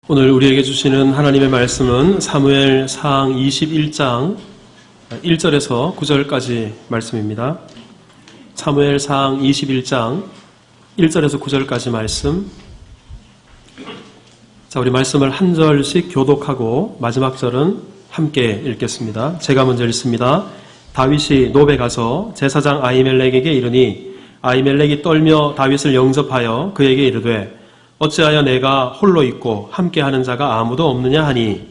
오늘 우리에게 주시는 하나님의 말씀은 사무엘상 21장 1절에서 9절까지 말씀입니다. 사무엘상 21장 1절에서 9절까지 말씀. 자, 우리 말씀을 한 절씩 교독하고 마지막 절은 함께 읽겠습니다. 제가 먼저 읽습니다. 다윗이 노베 가서 제사장 아히멜렉에게 이르니 아히멜렉이 떨며 다윗을 영접하여 그에게 이르되 어찌하여 내가 홀로 있고 함께하는 자가 아무도 없느냐 하니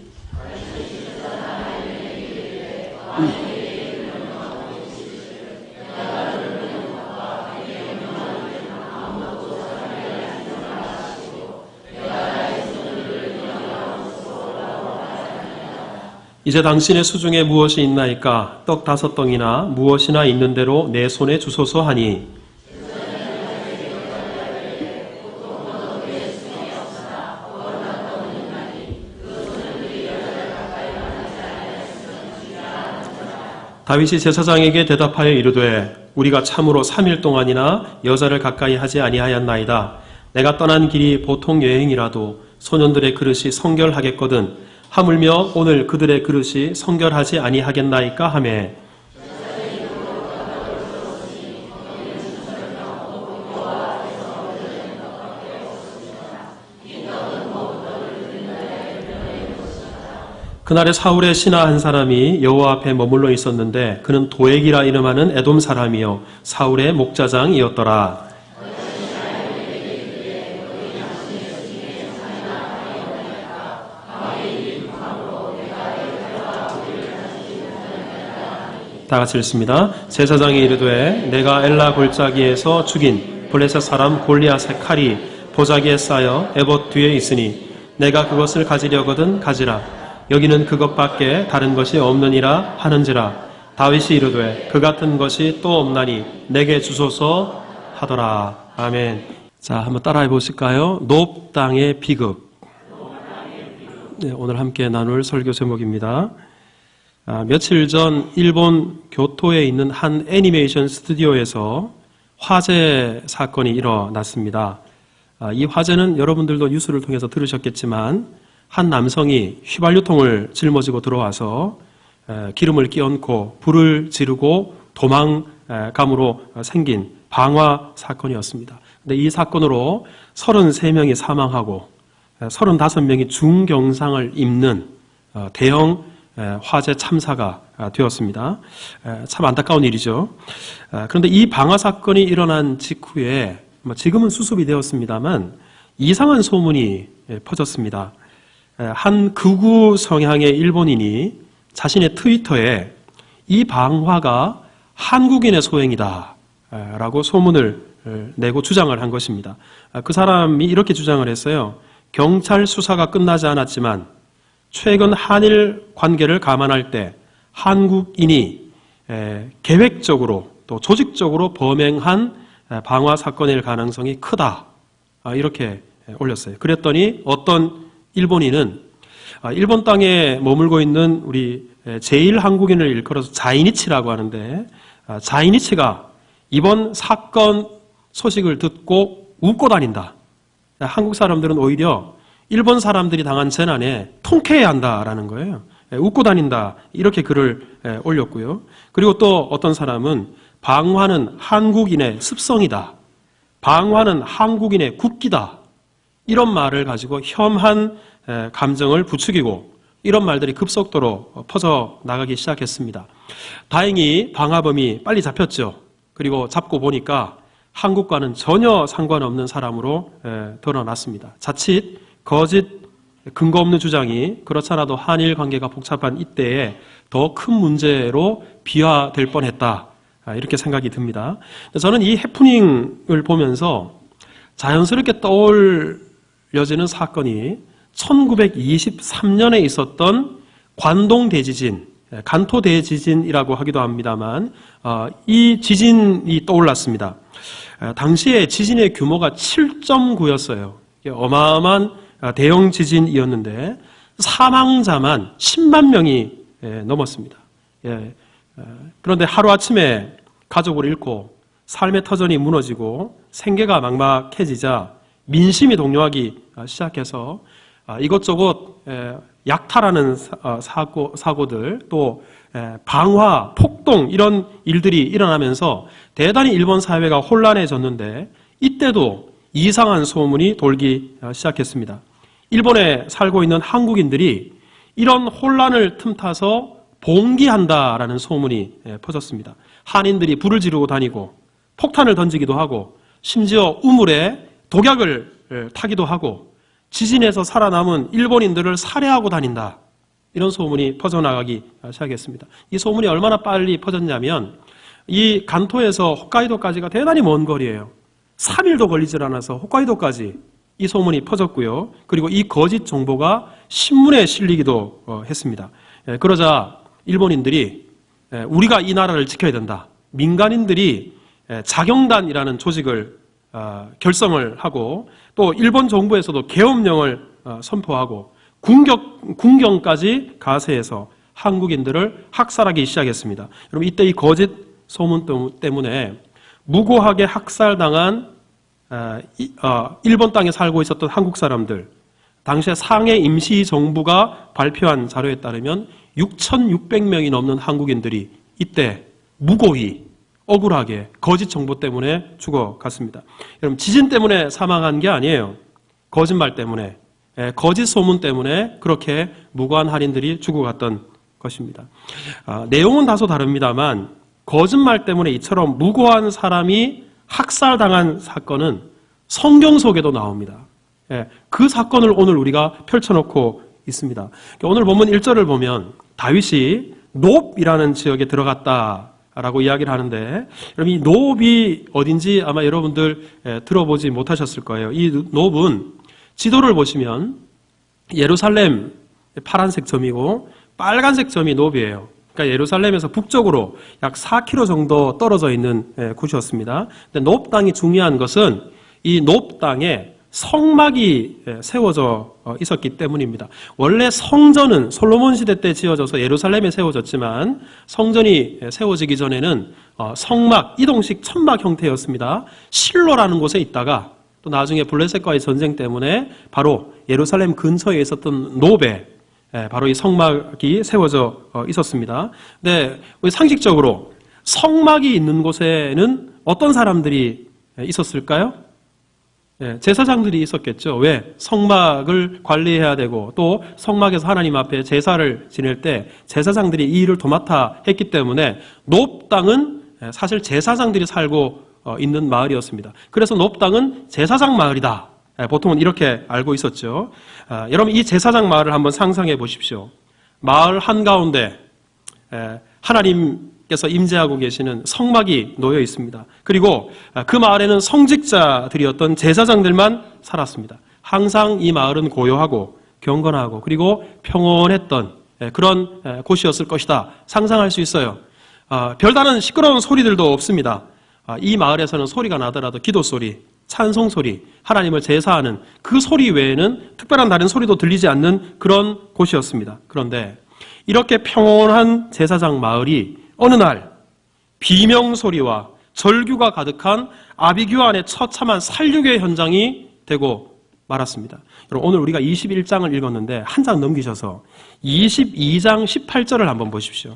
이제 당신의 수중에 무엇이 있나이까 떡 5덩이나 무엇이나 있는 대로 내 손에 주소서 하니 다윗이 제사장에게 대답하여 이르되 우리가 참으로 3일 동안이나 여자를 가까이 하지 아니하였나이다. 내가 떠난 길이 보통 여행이라도 소년들의 그릇이 성결하겠거든 하물며 오늘 그들의 그릇이 성결하지 아니하겠나이까 하며 그날에 사울의 신하 한 사람이 여호와 앞에 머물러 있었는데 그는 도액이라 이름하는 에돔 사람이요 사울의 목자장이었더라. 다 같이 읽습니다. 제사장이 이르되 내가 엘라 골짜기에서 죽인 블레셋 사람 골리앗의 칼이 보자기에 쌓여 에봇 뒤에 있으니 내가 그것을 가지려거든 가지라. 여기는 그것밖에 다른 것이 없느니라 하는지라. 다윗이 이르되 그 같은 것이 또 없나니 내게 주소서 하더라. 아멘. 자, 한번 따라해 보실까요? 높 땅의 비극. 네, 오늘 함께 나눌 설교 제목입니다. 며칠 전 일본 교토에 있는 한 애니메이션 스튜디오에서 화재 사건이 일어났습니다. 이 화재는 여러분들도 뉴스를 통해서 들으셨겠지만 한 남성이 휘발유통을 짊어지고 들어와서 기름을 끼얹고 불을 지르고 도망감으로 생긴 방화 사건이었습니다. 근데 이 사건으로 33명이 사망하고 35명이 중경상을 입는 대형 화재 참사가 되었습니다. 참 안타까운 일이죠. 그런데 이 방화 사건이 일어난 직후에 지금은 수습이 되었습니다만 이상한 소문이 퍼졌습니다. 한 극우 성향의 일본인이 자신의 트위터에 이 방화가 한국인의 소행이다 라고 소문을 내고 주장을 한 것입니다. 그 사람이 이렇게 주장을 했어요. 경찰 수사가 끝나지 않았지만 최근 한일 관계를 감안할 때 한국인이 계획적으로 또 조직적으로 범행한 방화 사건일 가능성이 크다 이렇게 올렸어요. 그랬더니 어떤 일본인은 일본 땅에 머물고 있는 우리 제1한국인을 일컬어서 자이니치라고 하는데 자이니치가 이번 사건 소식을 듣고 웃고 다닌다. 한국 사람들은 오히려 일본 사람들이 당한 재난에 통쾌해야 한다라는 거예요. 웃고 다닌다. 이렇게 글을 올렸고요. 그리고 또 어떤 사람은 방화는 한국인의 습성이다. 방화는 한국인의 국기다. 이런 말을 가지고 혐한 감정을 부추기고 이런 말들이 급속도로 퍼져나가기 시작했습니다. 다행히 방화범이 빨리 잡혔죠. 그리고 잡고 보니까 한국과는 전혀 상관없는 사람으로 드러났습니다. 자칫 거짓 근거 없는 주장이 그렇잖아도 한일 관계가 복잡한 이때에 더 큰 문제로 비화될 뻔했다. 이렇게 생각이 듭니다. 저는 이 해프닝을 보면서 자연스럽게 떠올려지는 사건이 1923년에 있었던 관동 대지진, 간토 대지진이라고 하기도 합니다만 이 지진이 떠올랐습니다. 당시에 지진의 규모가 7.9였어요. 어마어마한 대형 지진이었는데 사망자만 10만 명이 넘었습니다. 그런데 하루아침에 가족을 잃고 삶의 터전이 무너지고 생계가 막막해지자 민심이 동요하기 시작해서 이것저것 약탈하는 사고들, 또 방화, 폭동 이런 일들이 일어나면서 대단히 일본 사회가 혼란해졌는데 이때도 이상한 소문이 돌기 시작했습니다. 일본에 살고 있는 한국인들이 이런 혼란을 틈타서 봉기한다라는 소문이 퍼졌습니다. 한인들이 불을 지르고 다니고 폭탄을 던지기도 하고 심지어 우물에 독약을 타기도 하고 지진에서 살아남은 일본인들을 살해하고 다닌다. 이런 소문이 퍼져나가기 시작했습니다. 이 소문이 얼마나 빨리 퍼졌냐면 이 간토에서 홋카이도까지가 대단히 먼 거리예요. 3일도 걸리질 않아서 홋카이도까지 이 소문이 퍼졌고요. 그리고 이 거짓 정보가 신문에 실리기도 했습니다. 그러자 일본인들이 우리가 이 나라를 지켜야 된다. 민간인들이 자경단이라는 조직을 결성을 하고 또 일본 정부에서도 계엄령을 선포하고 군경까지 가세해서 한국인들을 학살하기 시작했습니다. 여러분 이때 이 거짓 소문 때문에 무고하게 학살당한 일본 땅에 살고 있었던 한국 사람들, 당시에 상해 임시정부가 발표한 자료에 따르면 6,600명이 넘는 한국인들이 이때 무고히 억울하게 거짓 정보 때문에 죽어갔습니다. 여러분 지진 때문에 사망한 게 아니에요. 거짓말 때문에, 거짓 소문 때문에 그렇게 무고한 한인들이 죽어갔던 것입니다. 내용은 다소 다릅니다만 거짓말 때문에 이처럼 무고한 사람이 학살당한 사건은 성경 속에도 나옵니다. 그 사건을 오늘 우리가 펼쳐놓고 있습니다. 오늘 본문 1절을 보면 다윗이 놉이라는 지역에 들어갔다라고 이야기를 하는데 여러분 이 놉이 어딘지 아마 여러분들 들어보지 못하셨을 거예요. 이 놉은 지도를 보시면 예루살렘 파란색 점이고 빨간색 점이 놉이에요. 그러니까 예루살렘에서 북쪽으로 약 4km 정도 떨어져 있는 곳이었습니다. 근데 놉 땅이 중요한 것은 이 놉 땅에 성막이 세워져 있었기 때문입니다. 원래 성전은 솔로몬 시대 때 지어져서 예루살렘에 세워졌지만 성전이 세워지기 전에는 성막, 이동식 천막 형태였습니다. 실로라는 곳에 있다가 또 나중에 블레셋과의 전쟁 때문에 바로 예루살렘 근처에 있었던 놉에 바로 이 성막이 세워져 있었습니다. 근데 상식적으로 성막이 있는 곳에는 어떤 사람들이 있었을까요? 제사장들이 있었겠죠. 왜? 성막을 관리해야 되고 또 성막에서 하나님 앞에 제사를 지낼 때 제사장들이 이 일을 도맡아 했기 때문에 놉 땅은 사실 제사장들이 살고 있는 마을이었습니다. 그래서 놉 땅은 제사장 마을이다. 보통은 이렇게 알고 있었죠. 여러분 이 제사장 마을을 한번 상상해 보십시오. 마을 한가운데 하나님께서 임재하고 계시는 성막이 놓여 있습니다. 그리고 그 마을에는 성직자들이었던 제사장들만 살았습니다. 항상 이 마을은 고요하고 경건하고 그리고 평온했던 그런 곳이었을 것이다. 상상할 수 있어요. 별다른 시끄러운 소리들도 없습니다. 이 마을에서는 소리가 나더라도 기도 소리, 찬송 소리, 하나님을 제사하는 그 소리 외에는 특별한 다른 소리도 들리지 않는 그런 곳이었습니다. 그런데 이렇게 평온한 제사장 마을이 어느 날 비명 소리와 절규가 가득한 아비규환의 처참한 살육의 현장이 되고 말았습니다. 여러분 오늘 우리가 21장을 읽었는데 한 장 넘기셔서 22장 18절을 한번 보십시오.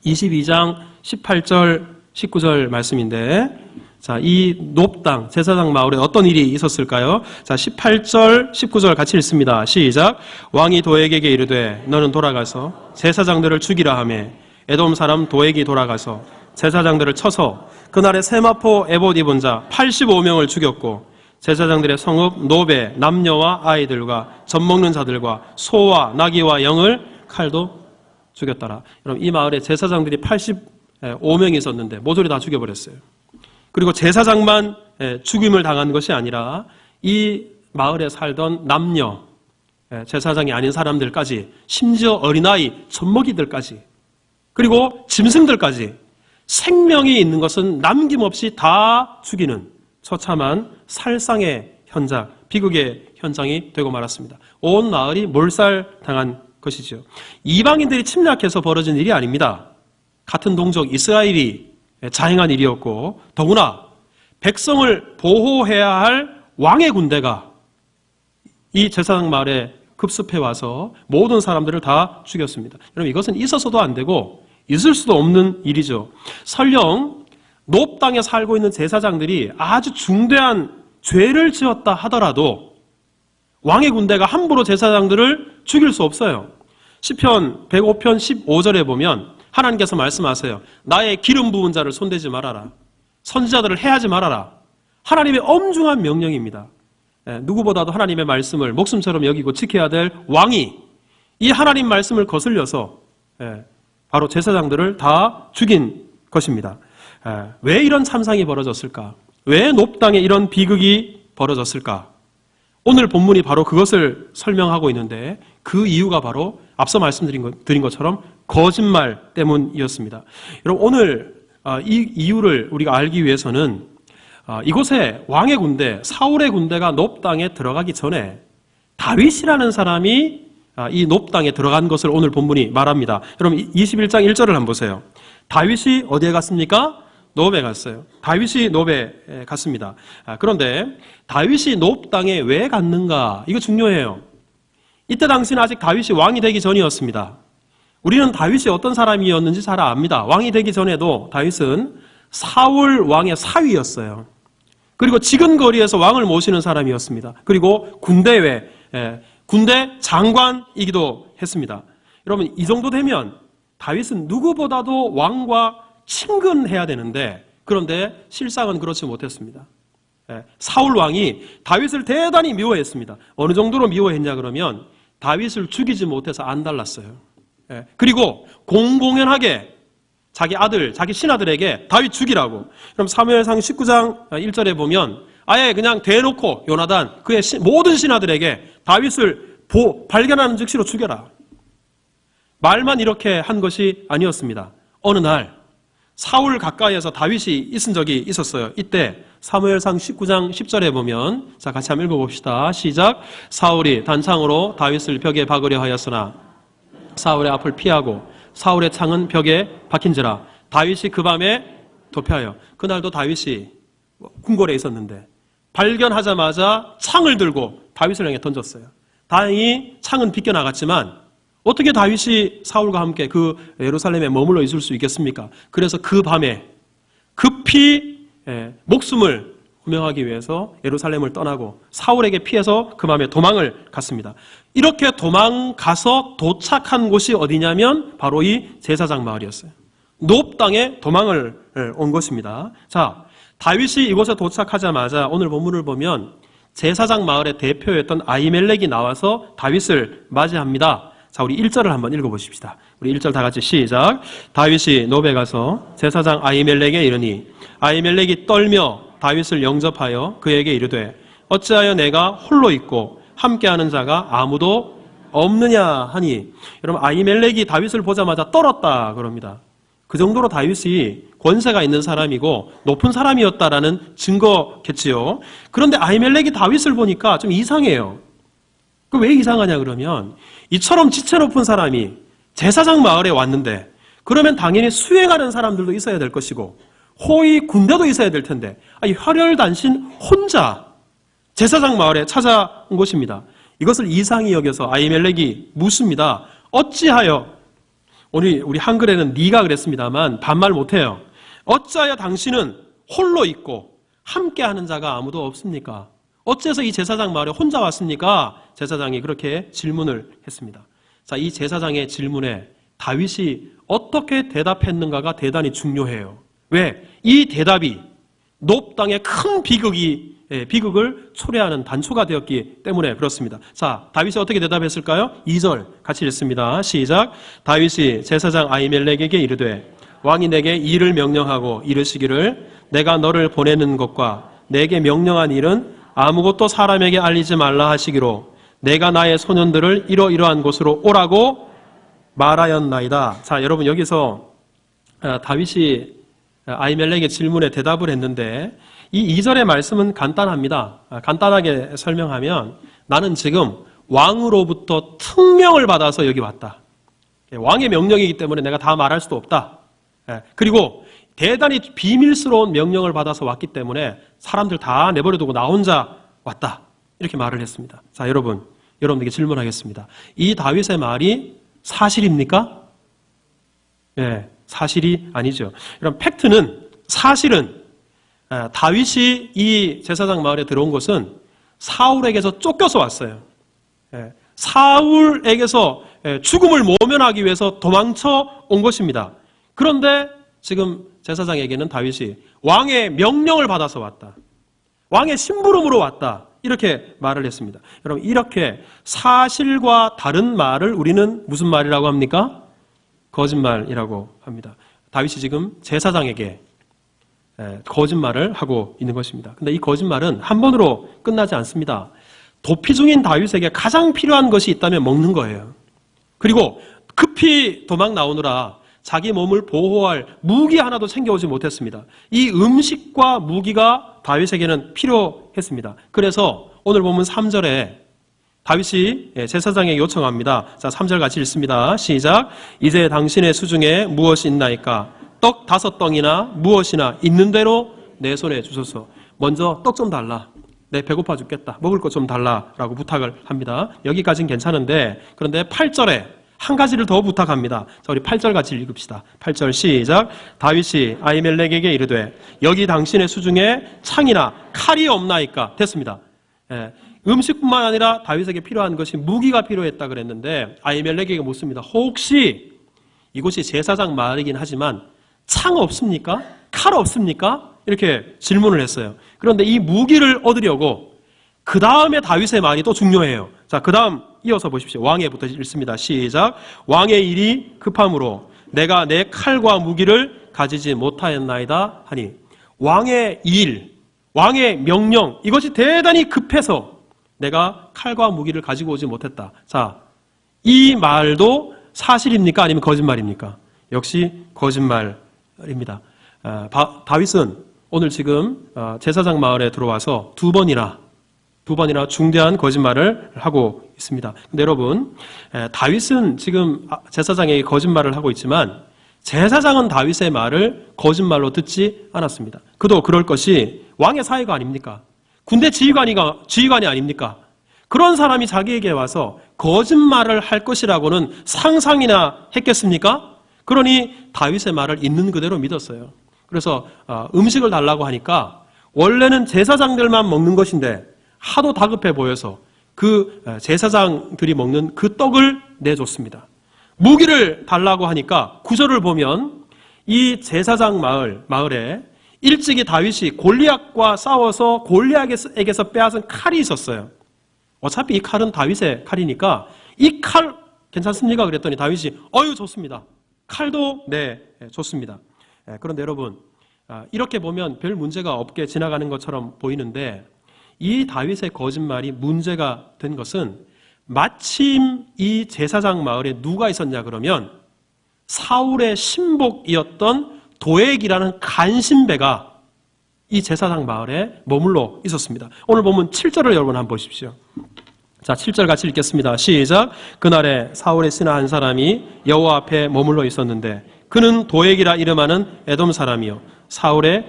22장 18절 19절 말씀인데 자, 이 놉 땅, 제사장 마을에 어떤 일이 있었을까요? 자, 18절, 19절 같이 읽습니다. 시작. 왕이 도액에게 이르되 너는 돌아가서 제사장들을 죽이라 하매 에돔 사람 도액이 돌아가서 제사장들을 쳐서 그날에 세마포 에봇 입은 자 85명을 죽였고 제사장들의 성읍 놉의 남녀와 아이들과 젖먹는 자들과 소와 나귀와 양을 칼도 죽였더라. 여러분 이 마을에 제사장들이 85명이 있었는데 모조리 다 죽여버렸어요. 그리고 제사장만 죽임을 당한 것이 아니라 이 마을에 살던 남녀, 제사장이 아닌 사람들까지 심지어 어린아이, 젖먹이들까지 그리고 짐승들까지 생명이 있는 것은 남김없이 다 죽이는 처참한 살상의 현장, 비극의 현장이 되고 말았습니다. 온 마을이 몰살당한 것이죠. 이방인들이 침략해서 벌어진 일이 아닙니다. 같은 동족 이스라엘이 자행한 일이었고 더구나 백성을 보호해야 할 왕의 군대가 이 제사장 마을에 급습해 와서 모든 사람들을 다 죽였습니다. 여러분, 이것은 있어서도 안 되고 있을 수도 없는 일이죠. 설령 놉 땅에 살고 있는 제사장들이 아주 중대한 죄를 지었다 하더라도 왕의 군대가 함부로 제사장들을 죽일 수 없어요. 시편 105편 15절에 보면 하나님께서 말씀하세요. 나의 기름 부은 자를 손대지 말아라. 선지자들을 해하지 말아라. 하나님의 엄중한 명령입니다. 누구보다도 하나님의 말씀을 목숨처럼 여기고 지켜야 될 왕이 이 하나님 말씀을 거슬려서 바로 제사장들을 다 죽인 것입니다. 왜 이런 참상이 벌어졌을까? 왜 놉 땅에 이런 비극이 벌어졌을까? 오늘 본문이 바로 그것을 설명하고 있는데 그 이유가 바로 앞서 말씀드린 것처럼 거짓말 때문이었습니다. 여러분, 오늘 이 이유를 우리가 알기 위해서는 이곳에 왕의 군대, 사울의 군대가 놉 땅에 들어가기 전에 다윗이라는 사람이 이 놉 땅에 들어간 것을 오늘 본문이 말합니다. 여러분, 21장 1절을 한번 보세요. 다윗이 어디에 갔습니까? 놉에 갔어요. 다윗이 놉에 갔습니다. 그런데 다윗이 놉 땅에 왜 갔는가? 이거 중요해요. 이때 당시는 아직 다윗이 왕이 되기 전이었습니다. 우리는 다윗이 어떤 사람이었는지 잘 압니다. 왕이 되기 전에도 다윗은 사울 왕의 사위였어요. 그리고 지근거리에서 왕을 모시는 사람이었습니다. 그리고 군대 장관이기도 했습니다. 여러분, 이 정도 되면 다윗은 누구보다도 왕과 친근해야 되는데, 그런데 실상은 그렇지 못했습니다. 사울 왕이 다윗을 대단히 미워했습니다. 어느 정도로 미워했냐 그러면 다윗을 죽이지 못해서 안달났어요. 그리고 공공연하게 자기 아들, 자기 신하들에게 다윗 죽이라고. 그럼 사무엘상 19장 1절에 보면 아예 그냥 대놓고 요나단 그의 모든 신하들에게 다윗을 발견하는 즉시로 죽여라. 말만 이렇게 한 것이 아니었습니다. 어느 날 사울 가까이에서 다윗이 있은 적이 있었어요. 이때 사무엘상 19장 10절에 보면, 자, 같이 한번 읽어봅시다. 시작. 사울이 단창으로 다윗을 벽에 박으려 하였으나 사울의 앞을 피하고 사울의 창은 벽에 박힌지라 다윗이 그 밤에 도피하여. 그날도 다윗이 궁궐에 있었는데 발견하자마자 창을 들고 다윗을 향해 던졌어요. 다행히 창은 비껴나갔지만 어떻게 다윗이 사울과 함께 그 예루살렘에 머물러 있을 수 있겠습니까? 그래서 그 밤에 급히 목숨을 구명하기 위해서 예루살렘을 떠나고 사울에게 피해서 그 밤에 도망을 갔습니다. 이렇게 도망가서 도착한 곳이 어디냐면 바로 이 제사장 마을이었어요. 놉 땅에 도망을 온 것입니다. 자, 다윗이 이곳에 도착하자마자 오늘 본문을 보면 제사장 마을의 대표였던 아히멜렉이 나와서 다윗을 맞이합니다. 자, 우리 1절을 한번 읽어보십시다. 우리 1절 다 같이 시작. 다윗이 놉에 가서 제사장 아히멜렉에 이르니 아히멜렉이 떨며 다윗을 영접하여 그에게 이르되 어찌하여 내가 홀로 있고 함께하는 자가 아무도 없느냐 하니. 여러분, 아히멜렉이 다윗을 보자마자 떨었다 그럽니다. 그 정도로 다윗이 권세가 있는 사람이고 높은 사람이었다라는 증거겠지요. 그런데 아히멜렉이 다윗을 보니까 좀 이상해요. 그 왜 이상하냐 그러면 이처럼 지체 높은 사람이 제사장 마을에 왔는데 그러면 당연히 수행하는 사람들도 있어야 될 것이고 호위 군대도 있어야 될 텐데 혈혈단신 혼자 제사장 마을에 찾아온 것입니다. 이것을 이상히 여겨서 아히멜렉이 묻습니다. 어찌하여, 우리 한글에는 네가 그랬습니다만 반말 못해요. 어찌하여 당신은 홀로 있고 함께하는 자가 아무도 없습니까? 어째서 이 제사장 마을에 혼자 왔습니까? 제사장이 그렇게 질문을 했습니다. 자, 이 제사장의 질문에 다윗이 어떻게 대답했는가가 대단히 중요해요. 왜? 이 대답이 놉 땅의 큰 비극을 초래하는 단초가 되었기 때문에 그렇습니다. 자, 다윗이 어떻게 대답했을까요? 2절 같이 읽습니다. 시작. 다윗이 제사장 아히멜렉에게 이르되 왕이 내게 일을 명령하고 이르시기를 내가 너를 보내는 것과 내게 명령한 일은 아무것도 사람에게 알리지 말라 하시기로 내가 나의 소년들을 이러이러한 곳으로 오라고 말하였나이다. 자, 여러분, 여기서 다윗이 아히멜렉의 질문에 대답을 했는데 이 2절의 말씀은 간단합니다. 간단하게 설명하면 나는 지금 왕으로부터 특명을 받아서 여기 왔다. 왕의 명령이기 때문에 내가 다 말할 수도 없다. 그리고 대단히 비밀스러운 명령을 받아서 왔기 때문에 사람들 다 내버려두고 나 혼자 왔다. 이렇게 말을 했습니다. 자, 여러분에게 질문하겠습니다. 이 다윗의 말이 사실입니까? 네, 사실이 아니죠. 여러분, 팩트는, 사실은 다윗이 이 제사장 마을에 들어온 것은 사울에게서 쫓겨서 왔어요. 사울에게서 죽음을 모면하기 위해서 도망쳐 온 것입니다. 그런데 지금 제사장에게는 다윗이 왕의 명령을 받아서 왔다. 왕의 심부름으로 왔다. 이렇게 말을 했습니다. 여러분, 이렇게 사실과 다른 말을 우리는 무슨 말이라고 합니까? 거짓말이라고 합니다. 다윗이 지금 제사장에게 거짓말을 하고 있는 것입니다. 근데 이 거짓말은 한 번으로 끝나지 않습니다. 도피 중인 다윗에게 가장 필요한 것이 있다면 먹는 거예요. 그리고 급히 도망 나오느라 자기 몸을 보호할 무기 하나도 챙겨오지 못했습니다. 이 음식과 무기가 다윗에게는 필요했습니다. 그래서 오늘 보면 3절에 다윗이 제사장에게 요청합니다. 자, 3절 같이 읽습니다. 시작. 이제 당신의 수중에 무엇이 있나이까? 떡 5덩이나 무엇이나 있는 대로 내 손에 주소서. 먼저 떡 좀 달라. 내 배고파 죽겠다. 먹을 것 좀 달라라고 부탁을 합니다. 여기까지는 괜찮은데, 그런데 8절에 한 가지를 더 부탁합니다. 자, 우리 8절 같이 읽읍시다. 8절 시작. 다윗이 아히멜렉에게 이르되 여기 당신의 수중에 창이나 칼이 없나이까? 됐습니다. 음식뿐만 아니라 다윗에게 필요한 것이 무기가 필요했다 그랬는데 아히멜렉에게 묻습니다. 혹시 이곳이 제사장 마을이긴 하지만 창 없습니까? 칼 없습니까? 이렇게 질문을 했어요. 그런데 이 무기를 얻으려고 그 다음에 다윗의 말이 또 중요해요. 자, 그 다음 이어서 보십시오. 왕에부터 읽습니다. 시작. 왕의 일이 급함으로 내가 내 칼과 무기를 가지지 못하였나이다 하니, 왕의 일, 왕의 명령, 이것이 대단히 급해서 내가 칼과 무기를 가지고 오지 못했다. 자, 이 말도 사실입니까? 아니면 거짓말입니까? 역시 거짓말입니다. 다윗은 오늘 지금 제사장 마을에 들어와서 두 번이나 중대한 거짓말을 하고 있습니다. 근데 여러분, 다윗은 지금 제사장에게 거짓말을 하고 있지만 제사장은 다윗의 말을 거짓말로 듣지 않았습니다. 그도 그럴 것이 왕의 사위가 아닙니까? 군대 지휘관이 아닙니까? 그런 사람이 자기에게 와서 거짓말을 할 것이라고는 상상이나 했겠습니까? 그러니 다윗의 말을 있는 그대로 믿었어요. 그래서 음식을 달라고 하니까 원래는 제사장들만 먹는 것인데 하도 다급해 보여서 그 제사장들이 먹는 그 떡을 내줬습니다. 무기를 달라고 하니까 9절을 보면 이 제사장 마을에 일찍이 다윗이 골리앗과 싸워서 골리앗에게서 빼앗은 칼이 있었어요. 어차피 이 칼은 다윗의 칼이니까 이 칼 괜찮습니까? 그랬더니 다윗이 좋습니다. 칼도 좋습니다. 그런데 여러분, 이렇게 보면 별 문제가 없게 지나가는 것처럼 보이는데 이 다윗의 거짓말이 문제가 된 것은 마침 이 제사장 마을에 누가 있었냐 그러면 사울의 신복이었던 도액이라는 간신배가 이 제사장 마을에 머물러 있었습니다. 오늘 보면 7절을 여러분 한번 보십시오. 자, 7절 같이 읽겠습니다. 시작. 그날에 사울의 신하 한 사람이 여호와 앞에 머물러 있었는데 그는 도액이라 이름하는 에돔 사람이요 사울의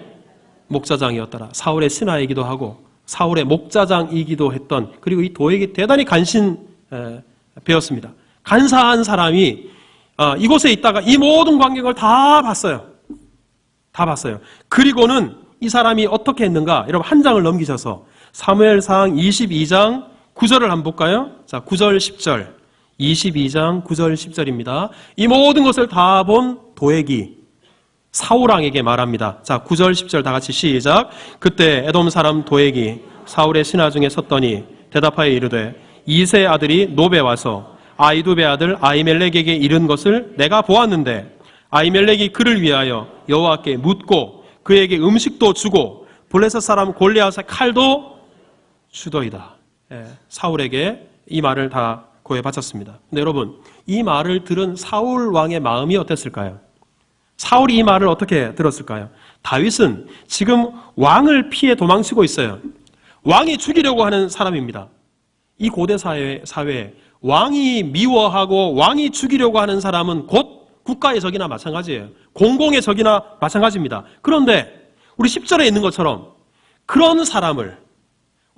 목자장이었더라. 사울의 신하이기도 하고 사울의 목자장이기도 했던, 그리고 이 도액이 대단히 간신배였습니다. 간사한 사람이 이곳에 있다가 이 모든 광경을 다 봤어요. 그리고는 이 사람이 어떻게 했는가? 여러분 한 장을 넘기셔서 사무엘상 22장 9절을 한번 볼까요? 자, 9절 10절 22장 9절 10절입니다. 이 모든 것을 다 본 도액이 사울왕에게 말합니다. 자, 9절 10절 다 같이 시작. 그때 에돔 사람 도액이 사울의 신하 중에 섰더니 대답하여 이르되 이세 아들이 노베 와서 아이두베 아들 아히멜렉에게 이른 것을 내가 보았는데 아히멜렉이 그를 위하여 여호와께 묻고 그에게 음식도 주고 블레셋 사람 골리앗의 칼도 주더이다. 사울에게 이 말을 다 고해 바쳤습니다. 근데 여러분, 이 말을 들은 사울 왕의 마음이 어땠을까요? 사울이 이 말을 어떻게 들었을까요? 다윗은 지금 왕을 피해 도망치고 있어요. 왕이 죽이려고 하는 사람입니다. 이 고대 사회에 왕이 미워하고 왕이 죽이려고 하는 사람은 곧 국가의 적이나 마찬가지예요. 공공의 적이나 마찬가지입니다. 그런데 우리 10절에 있는 것처럼 그런 사람을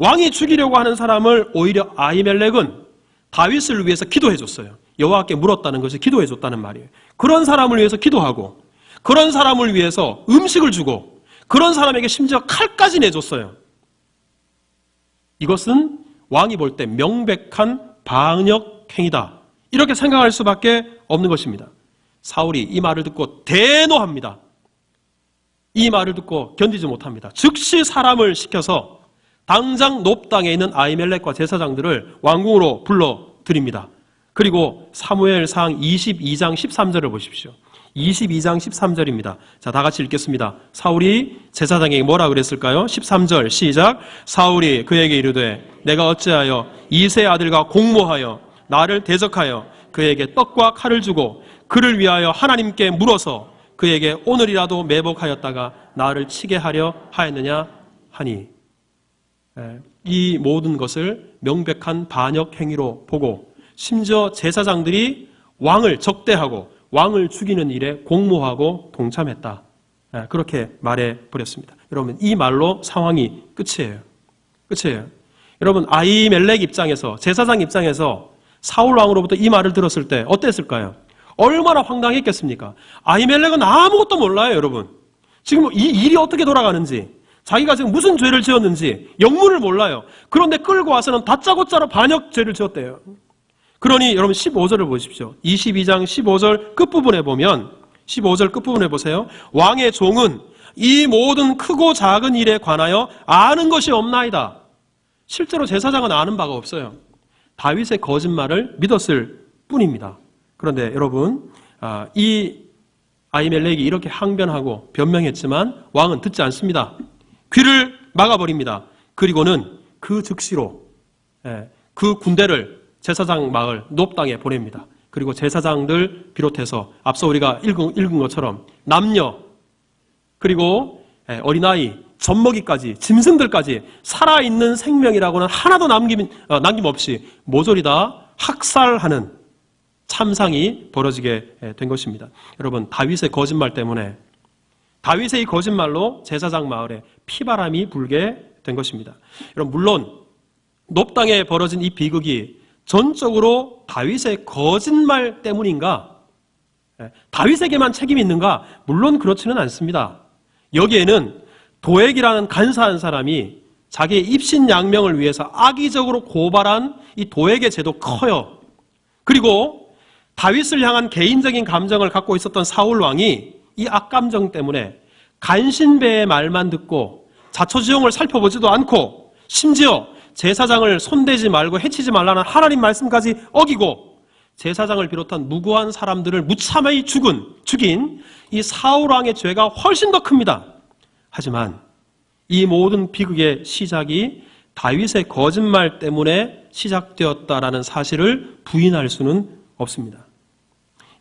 왕이 죽이려고 하는 사람을 오히려 아히멜렉은 다윗을 위해서 기도해 줬어요. 여호와께 물었다는 것이 기도해 줬다는 말이에요. 그런 사람을 위해서 기도하고 그런 사람을 위해서 음식을 주고 그런 사람에게 심지어 칼까지 내줬어요. 이것은 왕이 볼 때 명백한 반역 행위다. 이렇게 생각할 수밖에 없는 것입니다. 사울이 이 말을 듣고 대노합니다. 이 말을 듣고 견디지 못합니다. 즉시 사람을 시켜서 당장 놉당에 있는 아히멜렉과 제사장들을 왕궁으로 불러들입니다. 그리고 사무엘상 22장 13절을 보십시오. 22장 13절입니다. 자, 다 같이 읽겠습니다. 사울이 제사장에게 뭐라 그랬을까요? 13절 시작. 사울이 그에게 이르되 내가 어찌하여 이새의 아들과 공모하여 나를 대적하여 그에게 떡과 칼을 주고 그를 위하여 하나님께 물어서 그에게 오늘이라도 매복하였다가 나를 치게 하려 하였느냐 하니. 이 모든 것을 명백한 반역 행위로 보고 심지어 제사장들이 왕을 적대하고 왕을 죽이는 일에 공모하고 동참했다. 그렇게 말해버렸습니다. 여러분, 이 말로 상황이 끝이에요. 끝이에요. 여러분, 아히멜렉 입장에서, 제사장 입장에서 사울 왕으로부터 이 말을 들었을 때 어땠을까요? 얼마나 황당했겠습니까? 아히멜렉은 아무것도 몰라요, 여러분. 지금 이 일이 어떻게 돌아가는지, 자기가 지금 무슨 죄를 지었는지 영문을 몰라요. 그런데 끌고 와서는 다짜고짜로 반역죄를 지었대요. 그러니 여러분 15절을 보십시오. 22장 15절 끝부분에 보면 15절 끝부분에 보세요. 왕의 종은 이 모든 크고 작은 일에 관하여 아는 것이 없나이다. 실제로 제사장은 아는 바가 없어요. 다윗의 거짓말을 믿었을 뿐입니다. 그런데 여러분, 이 아히멜렉이 이렇게 항변하고 변명했지만 왕은 듣지 않습니다. 귀를 막아버립니다. 그리고는 그 즉시로 그 군대를 제사장 마을 놉당에 보냅니다. 그리고 제사장들 비롯해서 앞서 우리가 읽은 것처럼 남녀 그리고 어린아이, 젖먹이까지 짐승들까지 살아있는 생명이라고는 하나도 남김없이 모조리 다 학살하는 참상이 벌어지게 된 것입니다. 여러분, 다윗의 거짓말 때문에 다윗의 이 거짓말로 제사장 마을에 피바람이 불게 된 것입니다. 여러분, 물론 놉당에 벌어진 이 비극이 전적으로 다윗의 거짓말 때문인가? 다윗에게만 책임이 있는가? 물론 그렇지는 않습니다. 여기에는 도액이라는 간사한 사람이 자기의 입신양명을 위해서 악의적으로 고발한 이 도액의 죄도 커요. 그리고 다윗을 향한 개인적인 감정을 갖고 있었던 사울 왕이 이 악감정 때문에 간신배의 말만 듣고 자초지종을 살펴보지도 않고 심지어 제사장을 손대지 말고 해치지 말라는 하나님 말씀까지 어기고 제사장을 비롯한 무고한 사람들을 무참히 죽인 이 사울 왕의 죄가 훨씬 더 큽니다. 하지만 이 모든 비극의 시작이 다윗의 거짓말 때문에 시작되었다라는 사실을 부인할 수는 없습니다.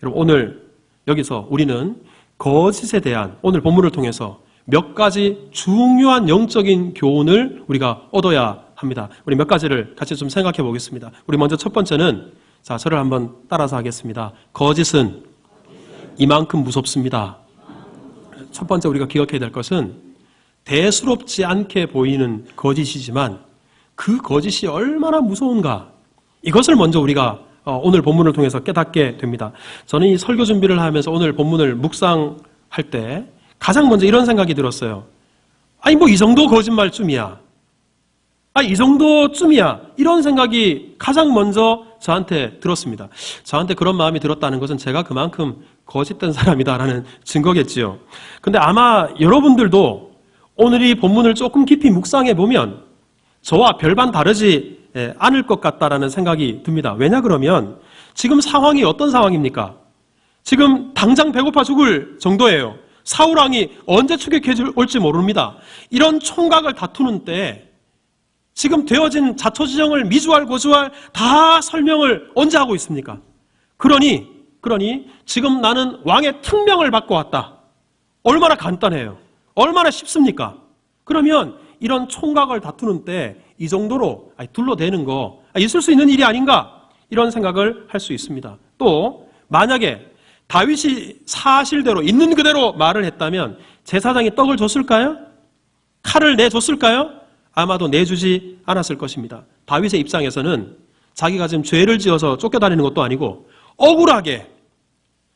여러분, 오늘 여기서 우리는 거짓에 대한 오늘 본문을 통해서 몇 가지 중요한 영적인 교훈을 우리가 얻어야 합니다. 우리 몇 가지를 같이 좀 생각해 보겠습니다. 우리 먼저 첫 번째는, 자, 저를 한번 따라서 하겠습니다. 거짓은 이만큼 무섭습니다. 첫 번째 우리가 기억해야 될 것은 대수롭지 않게 보이는 거짓이지만 그 거짓이 얼마나 무서운가, 이것을 먼저 우리가 오늘 본문을 통해서 깨닫게 됩니다. 저는 이 설교 준비를 하면서 오늘 본문을 묵상할 때 가장 먼저 이런 생각이 들었어요. 아니, 뭐 이 정도 거짓말쯤이야. 이 정도쯤이야. 이런 생각이 가장 먼저 저한테 들었습니다. 저한테 그런 마음이 들었다는 것은 제가 그만큼 거짓된 사람이다라는 증거겠지요. 근데 아마 여러분들도 오늘 이 본문을 조금 깊이 묵상해 보면 저와 별반 다르지 않을 것 같다라는 생각이 듭니다. 왜냐 그러면 지금 상황이 어떤 상황입니까? 지금 당장 배고파 죽을 정도예요. 사울 왕이 언제 추격해 올지 모릅니다. 이런 총각을 다투는 때 지금 되어진 자초지종을 미주알 고주알 다 설명을 언제 하고 있습니까? 그러니 지금 나는 왕의 특명을 받고 왔다. 얼마나 간단해요. 얼마나 쉽습니까? 그러면 이런 총각을 다투는 때 이 정도로 둘러대는 거 있을 수 있는 일이 아닌가? 이런 생각을 할 수 있습니다. 또 만약에 다윗이 사실대로 있는 그대로 말을 했다면 제사장이 떡을 줬을까요? 칼을 내줬을까요? 아마도 내주지 않았을 것입니다. 다윗의 입장에서는 자기가 지금 죄를 지어서 쫓겨다니는 것도 아니고 억울하게,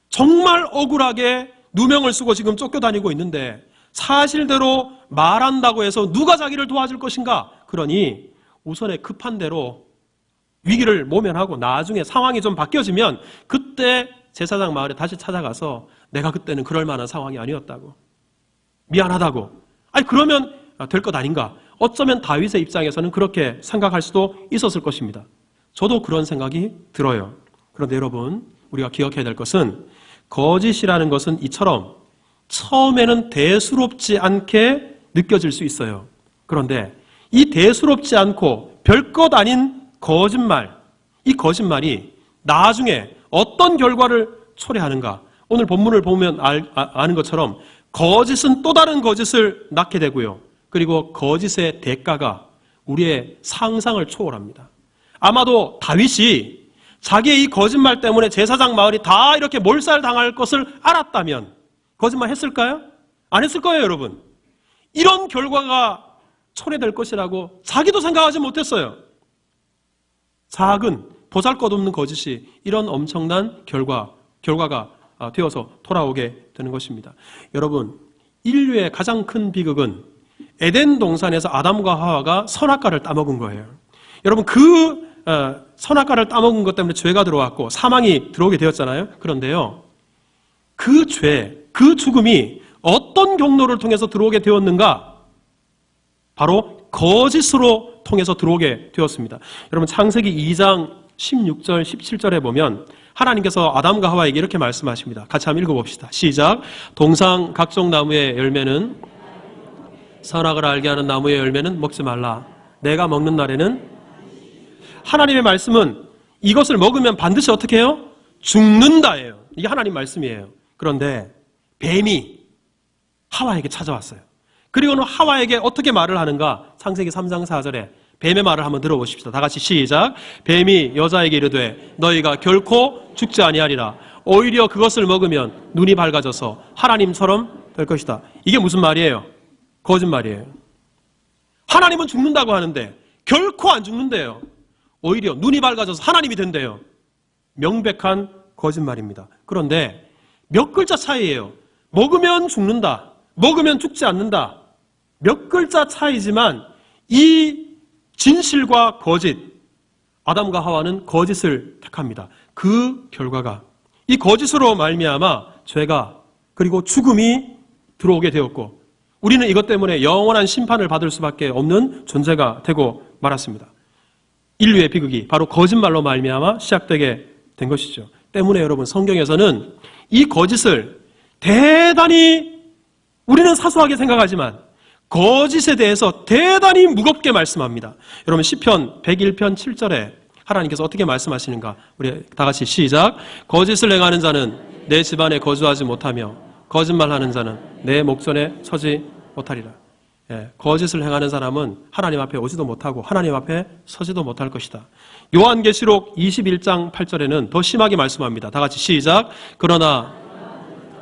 정말 억울하게 누명을 쓰고 지금 쫓겨다니고 있는데 사실대로 말한다고 해서 누가 자기를 도와줄 것인가? 그러니 우선에 급한 대로 위기를 모면하고 나중에 상황이 좀 바뀌어지면 그때 제사장 마을에 다시 찾아가서 내가 그때는 그럴 만한 상황이 아니었다고, 미안하다고, 아니 그러면 될 것 아닌가? 어쩌면 다윗의 입장에서는 그렇게 생각할 수도 있었을 것입니다. 저도 그런 생각이 들어요. 그런데 여러분, 우리가 기억해야 될 것은 거짓이라는 것은 이처럼 처음에는 대수롭지 않게 느껴질 수 있어요. 그런데 이 대수롭지 않고 별것 아닌 거짓말, 이 거짓말이 나중에 어떤 결과를 초래하는가? 오늘 본문을 보면 아는 것처럼 거짓은 또 다른 거짓을 낳게 되고요. 그리고 거짓의 대가가 우리의 상상을 초월합니다. 아마도 다윗이 자기의 이 거짓말 때문에 제사장 마을이 다 이렇게 몰살당할 것을 알았다면 거짓말 했을까요? 안 했을 거예요, 여러분. 이런 결과가 초래될 것이라고 자기도 생각하지 못했어요. 작은 보잘것없는 거짓이 이런 엄청난 결과가 되어서 돌아오게 되는 것입니다. 여러분, 인류의 가장 큰 비극은 에덴 동산에서 아담과 하와가 선악과를 따먹은 거예요. 여러분, 그 선악과를 따먹은 것 때문에 죄가 들어왔고 사망이 들어오게 되었잖아요. 그런데요, 그 죄, 그 죽음이 어떤 경로를 통해서 들어오게 되었는가? 바로 거짓으로 통해서 들어오게 되었습니다. 여러분, 창세기 2장 16절, 17절에 보면 하나님께서 아담과 하와에게 이렇게 말씀하십니다. 같이 한번 읽어봅시다. 시작. 동상 각종 나무의 열매는, 선악을 알게 하는 나무의 열매는 먹지 말라. 내가 먹는 날에는, 하나님의 말씀은 이것을 먹으면 반드시 어떻게 해요? 죽는다예요. 이게 하나님 말씀이에요. 그런데 뱀이 하와에게 찾아왔어요. 그리고는 하와에게 어떻게 말을 하는가? 창세기 3장 4절에 뱀의 말을 한번 들어보십시다. 다 같이 시작. 뱀이 여자에게 이르되 너희가 결코 죽지 아니하리라. 오히려 그것을 먹으면 눈이 밝아져서 하나님처럼 될 것이다. 이게 무슨 말이에요? 거짓말이에요. 하나님은 죽는다고 하는데 결코 안 죽는데요. 오히려 눈이 밝아져서 하나님이 된대요. 명백한 거짓말입니다. 그런데 몇 글자 차이예요. 먹으면 죽는다, 먹으면 죽지 않는다. 몇 글자 차이지만 이 진실과 거짓, 아담과 하와는 거짓을 택합니다. 그 결과가 이 거짓으로 말미암아 죄가 그리고 죽음이 들어오게 되었고 우리는 이것 때문에 영원한 심판을 받을 수밖에 없는 존재가 되고 말았습니다. 인류의 비극이 바로 거짓말로 말미암아 시작되게 된 것이죠. 때문에 여러분, 성경에서는 이 거짓을 대단히, 우리는 사소하게 생각하지만 거짓에 대해서 대단히 무겁게 말씀합니다. 여러분, 시편 101편 7절에 하나님께서 어떻게 말씀하시는가? 우리 다 같이 시작. 거짓을 행하는 자는 내 집안에 거주하지 못하며 거짓말하는 자는 내 목전에 서지 못하리라. 거짓을 행하는 사람은 하나님 앞에 오지도 못하고 하나님 앞에 서지도 못할 것이다. 요한계시록 21장 8절에는 더 심하게 말씀합니다. 다 같이 시작. 그러나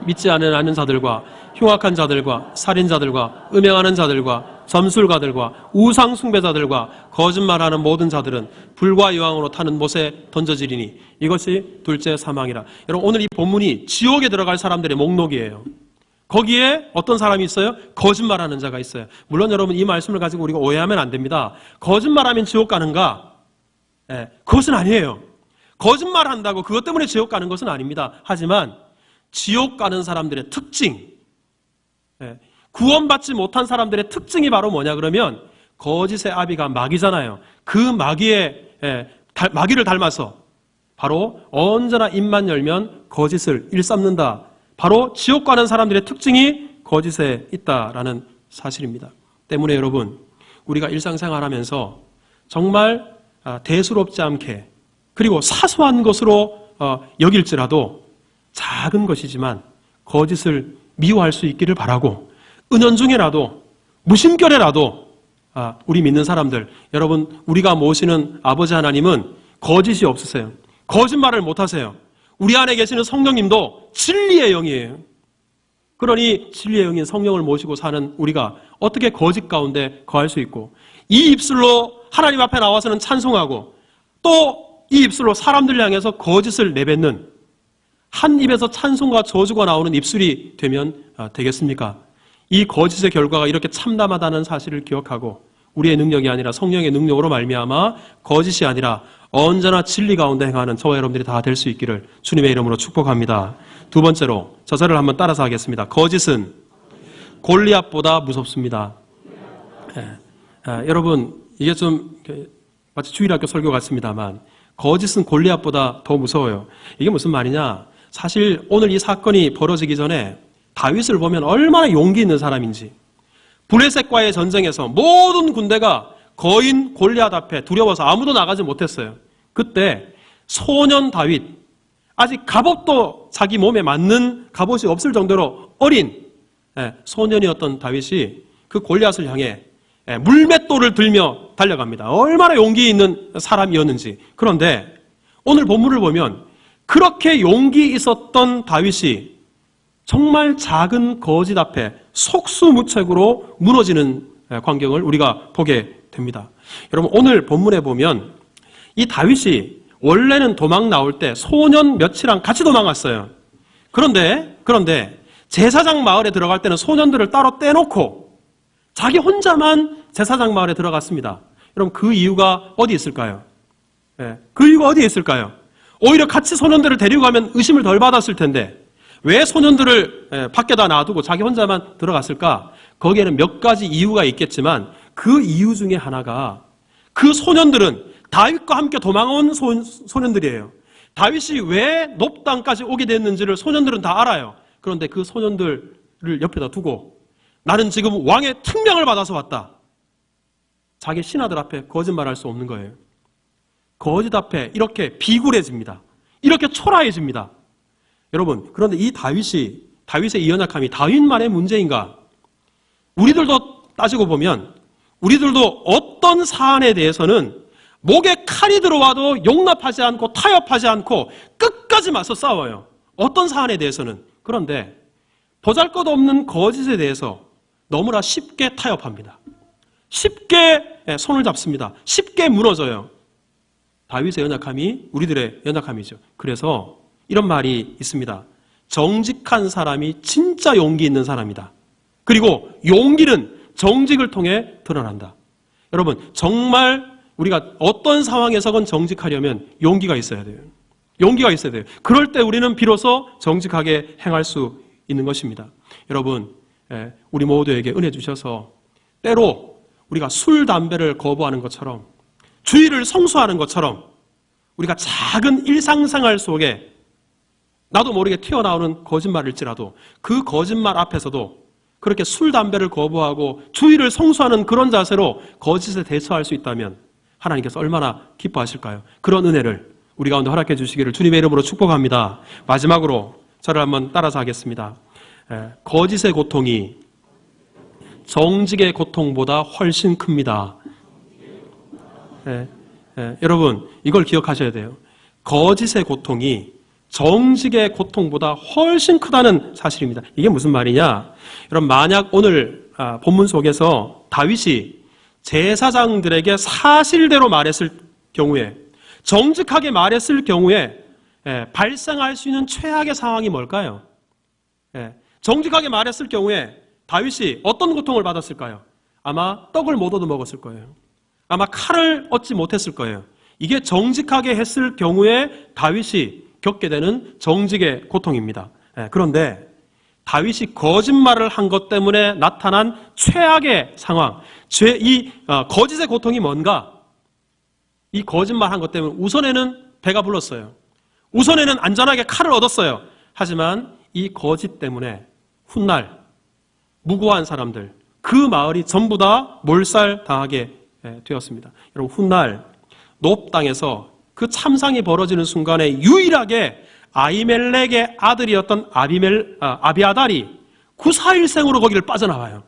믿지 않는 자들과 흉악한 자들과 살인자들과 음행하는 자들과 점술가들과 우상 숭배자들과 거짓말하는 모든 자들은 불과 유황으로 타는 못에 던져지리니 이것이 둘째 사망이라. 여러분, 오늘 이 본문이 지옥에 들어갈 사람들의 목록이에요. 거기에 어떤 사람이 있어요? 거짓말하는 자가 있어요. 물론 여러분, 이 말씀을 가지고 우리가 오해하면 안 됩니다. 거짓말하면 지옥 가는가? 그것은 아니에요. 거짓말한다고 그것 때문에 지옥 가는 것은 아닙니다. 하지만 지옥 가는 사람들의 특징, 구원받지 못한 사람들의 특징이 바로 뭐냐 그러면 거짓의 아비가 마귀잖아요. 그 마귀를 닮아서 바로 언제나 입만 열면 거짓을 일삼는다. 바로 지옥 가는 사람들의 특징이 거짓에 있다라는 사실입니다. 때문에 여러분, 우리가 일상생활하면서 정말 대수롭지 않게 그리고 사소한 것으로 여길지라도 작은 것이지만 거짓을 미워할 수 있기를 바라고, 은연중에라도 무심결에라도 우리 믿는 사람들, 여러분, 우리가 모시는 아버지 하나님은 거짓이 없으세요. 거짓말을 못하세요. 우리 안에 계시는 성령님도 진리의 영이에요. 그러니 진리의 영인 성령을 모시고 사는 우리가 어떻게 거짓 가운데 거할 수 있고, 이 입술로 하나님 앞에 나와서는 찬송하고 또 이 입술로 사람들 향해서 거짓을 내뱉는, 한 입에서 찬송과 저주가 나오는 입술이 되면 되겠습니까? 이 거짓의 결과가 이렇게 참담하다는 사실을 기억하고 우리의 능력이 아니라 성령의 능력으로 말미암아 거짓이 아니라 언제나 진리 가운데 행하는 저와 여러분들이 다 될 수 있기를 주님의 이름으로 축복합니다. 두 번째로 저서를 한번 따라서 하겠습니다. 거짓은 골리앗보다 무섭습니다. 여러분, 이게 좀 마치 주일학교 설교 같습니다만 거짓은 골리앗보다 더 무서워요. 이게 무슨 말이냐? 사실 오늘 이 사건이 벌어지기 전에 다윗을 보면 얼마나 용기 있는 사람인지, 블레셋과의 전쟁에서 모든 군대가 거인 골리앗 앞에 두려워서 아무도 나가지 못했어요. 그때 소년 다윗, 아직 갑옷도 자기 몸에 맞는 갑옷이 없을 정도로 어린 소년이었던 다윗이 그 골리앗을 향해 물맷돌을 들며 달려갑니다. 얼마나 용기 있는 사람이었는지. 그런데 오늘 본문을 보면 그렇게 용기 있었던 다윗이 정말 작은 거짓 앞에 속수무책으로 무너지는 광경을 우리가 보게 됩니다. 여러분, 오늘 본문에 보면 이 다윗이 원래는 도망 나올 때 소년 몇이랑 같이 도망갔어요. 그런데 제사장 마을에 들어갈 때는 소년들을 따로 떼놓고 자기 혼자만 제사장 마을에 들어갔습니다. 여러분, 그 이유가 어디 있을까요? 그 이유가 어디에 있을까요? 오히려 같이 소년들을 데리고 가면 의심을 덜 받았을 텐데 왜 소년들을 밖에다 놔두고 자기 혼자만 들어갔을까? 거기에는 몇 가지 이유가 있겠지만 그 이유 중에 하나가, 그 소년들은 다윗과 함께 도망온 소년들이에요. 다윗이 왜 높당까지 오게 됐는지를 소년들은 다 알아요. 그런데 그 소년들을 옆에다 두고 나는 지금 왕의 특명을 받아서 왔다. 자기 신하들 앞에 거짓말할 수 없는 거예요. 거짓 앞에 이렇게 비굴해집니다. 이렇게 초라해집니다. 여러분, 그런데 이 다윗의 이 연약함이 다윗만의 문제인가? 우리들도 따지고 보면 우리들도 어떤 사안에 대해서는 목에 칼이 들어와도 용납하지 않고 타협하지 않고 끝까지 맞서 싸워요. 어떤 사안에 대해서는. 그런데 보잘것없는 거짓에 대해서 너무나 쉽게 타협합니다. 쉽게 손을 잡습니다. 쉽게 무너져요. 다윗의 연약함이 우리들의 연약함이죠. 그래서 이런 말이 있습니다. 정직한 사람이 진짜 용기 있는 사람이다. 그리고 용기는 정직을 통해 드러난다. 여러분, 정말 우리가 어떤 상황에서건 정직하려면 용기가 있어야 돼요. 용기가 있어야 돼요. 그럴 때 우리는 비로소 정직하게 행할 수 있는 것입니다. 여러분, 우리 모두에게 은혜 주셔서 때로 우리가 술, 담배를 거부하는 것처럼, 주의를 성수하는 것처럼 우리가 작은 일상생활 속에 나도 모르게 튀어나오는 거짓말일지라도 그 거짓말 앞에서도 그렇게 술, 담배를 거부하고 주의를 성수하는 그런 자세로 거짓에 대처할 수 있다면 하나님께서 얼마나 기뻐하실까요? 그런 은혜를 우리 가운데 허락해 주시기를 주님의 이름으로 축복합니다. 마지막으로 저를 한번 따라서 하겠습니다. 거짓의 고통이 정직의 고통보다 훨씬 큽니다. 여러분, 이걸 기억하셔야 돼요. 거짓의 고통이 정직의 고통보다 훨씬 크다는 사실입니다. 이게 무슨 말이냐? 여러분, 만약 오늘 본문 속에서 다윗이 제사장들에게 사실대로 말했을 경우에, 정직하게 말했을 경우에 발생할 수 있는 최악의 상황이 뭘까요? 정직하게 말했을 경우에 다윗이 어떤 고통을 받았을까요? 아마 떡을 못 얻어 먹었을 거예요. 아마 칼을 얻지 못했을 거예요. 이게 정직하게 했을 경우에 다윗이 겪게 되는 정직의 고통입니다. 그런데 다윗이 거짓말을 한 것 때문에 나타난 최악의 상황, 이 거짓의 고통이 뭔가? 이 거짓말 한 것 때문에 우선에는 배가 불렀어요. 우선에는 안전하게 칼을 얻었어요. 하지만 이 거짓 때문에 훗날 무고한 사람들, 그 마을이 전부 다 몰살당하게 되었습니다. 여러분, 훗날 노브 땅에서 그 참상이 벌어지는 순간에 유일하게 아히멜렉의 아들이었던 아비아달이 구사일생으로 거기를 빠져나와요.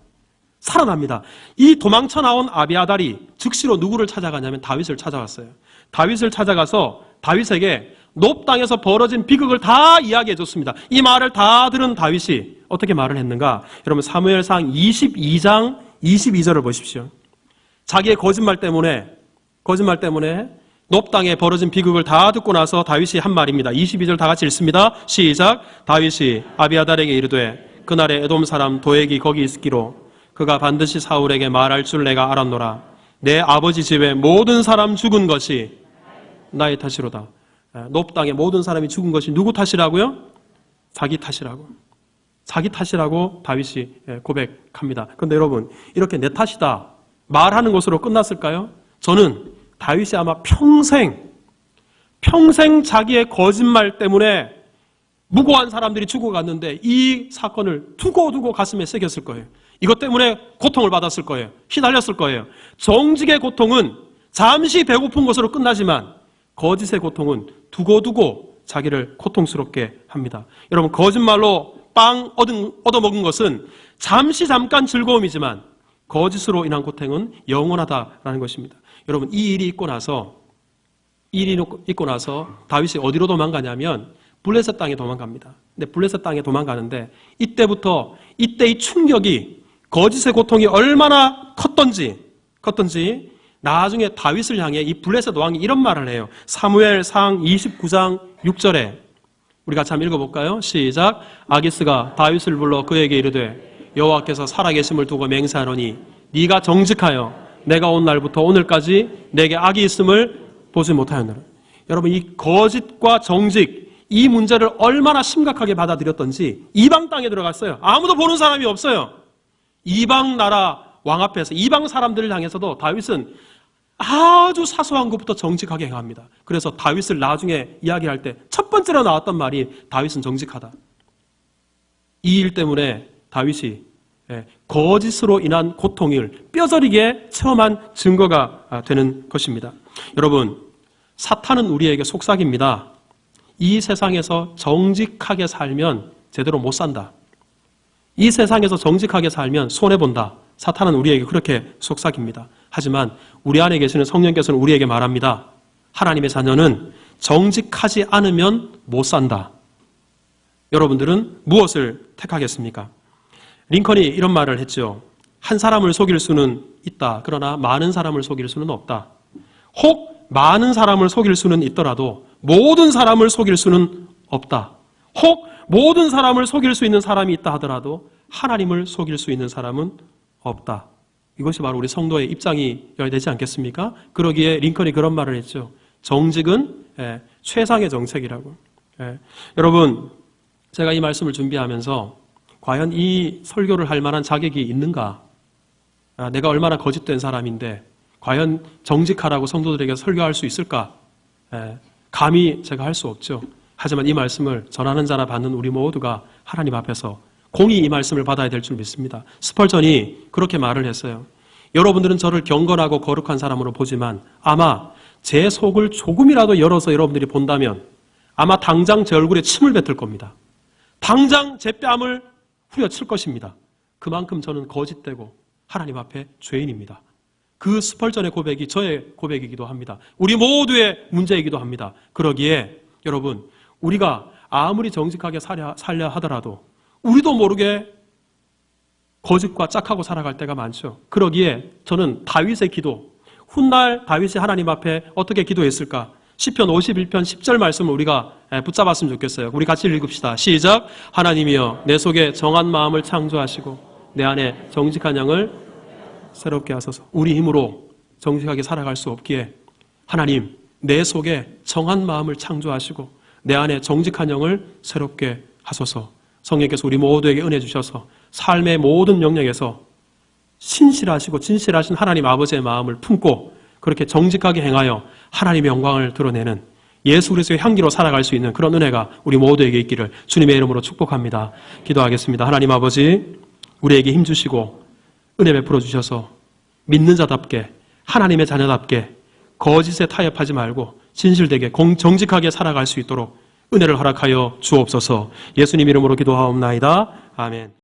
살아납니다. 이 도망쳐 나온 아비아달이 즉시로 누구를 찾아가냐면 다윗을 찾아갔어요. 다윗을 찾아가서 다윗에게 높 땅에서 벌어진 비극을 다 이야기해 줬습니다. 이 말을 다 들은 다윗이 어떻게 말을 했는가? 여러분 사무엘상 22장 22절을 보십시오. 자기의 거짓말 때문에 높 땅에 벌어진 비극을 다 듣고 나서 다윗이 한 말입니다. 22절 다 같이 읽습니다. 시작. 다윗이 아비아달에게 이르되 그날에 에돔 사람 도액이 거기 있기로 그가 반드시 사울에게 말할 줄 내가 알았노라. 내 아버지 집에 모든 사람 죽은 것이 나의 탓이로다. 높 땅에 모든 사람이 죽은 것이 누구 탓이라고요? 자기 탓이라고. 자기 탓이라고 다윗이 고백합니다. 그런데 여러분, 이렇게 내 탓이다 말하는 것으로 끝났을까요? 저는 다윗이 아마 평생 자기의 거짓말 때문에 무고한 사람들이 죽어갔는데 이 사건을 두고 가슴에 새겼을 거예요. 이것 때문에 고통을 받았을 거예요. 휘날렸을 거예요. 정직의 고통은 잠시 배고픈 것으로 끝나지만 거짓의 고통은 두고 자기를 고통스럽게 합니다. 여러분, 거짓말로 빵 얻어먹은 것은 잠깐 즐거움이지만 거짓으로 인한 고통은 영원하다라는 것입니다. 여러분, 이 일이 있고 나서 다윗이 어디로 도망가냐면 블레셋 땅에 도망갑니다. 근데 블레셋 땅에 도망가는데 이때의 충격이 거짓의 고통이 얼마나 컸던지 나중에 다윗을 향해 이 블레셋 왕이 이런 말을 해요. 사무엘상 29장 6절에 우리 같이 한번 읽어볼까요? 시작. 아기스가 다윗을 불러 그에게 이르되 여호와께서 살아계심을 두고 맹세하노니 네가 정직하여 내가 온 날부터 오늘까지 내게 악이 있음을 보지 못하였노라. 여러분, 이 거짓과 정직 이 문제를 얼마나 심각하게 받아들였던지 이방 땅에 들어갔어요. 아무도 보는 사람이 없어요. 이방 나라 왕 앞에서 이방 사람들을 향해서도 다윗은 아주 사소한 것부터 정직하게 행합니다. 그래서 다윗을 나중에 이야기할 때 첫 번째로 나왔던 말이 다윗은 정직하다. 이 일 때문에 다윗이 거짓으로 인한 고통을 뼈저리게 체험한 증거가 되는 것입니다. 여러분, 사탄은 우리에게 속삭입니다. 이 세상에서 정직하게 살면 제대로 못 산다. 이 세상에서 정직하게 살면 손해본다. 사탄은 우리에게 그렇게 속삭입니다. 하지만 우리 안에 계시는 성령께서는 우리에게 말합니다. 하나님의 자녀는 정직하지 않으면 못 산다. 여러분들은 무엇을 택하겠습니까? 링컨이 이런 말을 했죠. 한 사람을 속일 수는 있다. 그러나 많은 사람을 속일 수는 없다. 혹 많은 사람을 속일 수는 있더라도 모든 사람을 속일 수는 없다. 혹 모든 사람을 속일 수 있는 사람이 있다 하더라도 하나님을 속일 수 있는 사람은 없다. 이것이 바로 우리 성도의 입장이어야 되지 않겠습니까? 그러기에 링컨이 그런 말을 했죠. 정직은 최상의 정책이라고. 여러분, 제가 이 말씀을 준비하면서 과연 이 설교를 할 만한 자격이 있는가? 내가 얼마나 거짓된 사람인데 과연 정직하라고 성도들에게 설교할 수 있을까? 감히 제가 할 수 없죠. 하지만 이 말씀을 전하는 자나 받는 우리 모두가 하나님 앞에서 공히 이 말씀을 받아야 될 줄 믿습니다. 스펄전이 그렇게 말을 했어요. 여러분들은 저를 경건하고 거룩한 사람으로 보지만 아마 제 속을 조금이라도 열어서 여러분들이 본다면 아마 당장 제 얼굴에 침을 뱉을 겁니다. 당장 제 뺨을 후려칠 것입니다. 그만큼 저는 거짓되고 하나님 앞에 죄인입니다. 그 스펄전의 고백이 저의 고백이기도 합니다. 우리 모두의 문제이기도 합니다. 그러기에 여러분, 우리가 아무리 정직하게 살려 하더라도 우리도 모르게 거짓과 짝하고 살아갈 때가 많죠. 그러기에 저는 다윗의 기도, 훗날 다윗이 하나님 앞에 어떻게 기도했을까? 시편 51편 10절 말씀을 우리가 붙잡았으면 좋겠어요. 우리 같이 읽읍시다. 시작. 하나님이여 내 속에 정한 마음을 창조하시고 내 안에 정직한 영을 새롭게 하소서. 우리 힘으로 정직하게 살아갈 수 없기에 하나님 내 속에 정한 마음을 창조하시고 내 안에 정직한 영을 새롭게 하소서. 성령께서 우리 모두에게 은혜 주셔서 삶의 모든 영역에서 신실하시고 진실하신 하나님 아버지의 마음을 품고 그렇게 정직하게 행하여 하나님의 영광을 드러내는 예수 그리스도의 향기로 살아갈 수 있는 그런 은혜가 우리 모두에게 있기를 주님의 이름으로 축복합니다. 기도하겠습니다. 하나님 아버지, 우리에게 힘주시고 은혜 베풀어 주셔서 믿는 자답게 하나님의 자녀답게 거짓에 타협하지 말고 진실되게 정직하게 살아갈 수 있도록 은혜를 허락하여 주옵소서. 예수님 이름으로 기도하옵나이다. 아멘.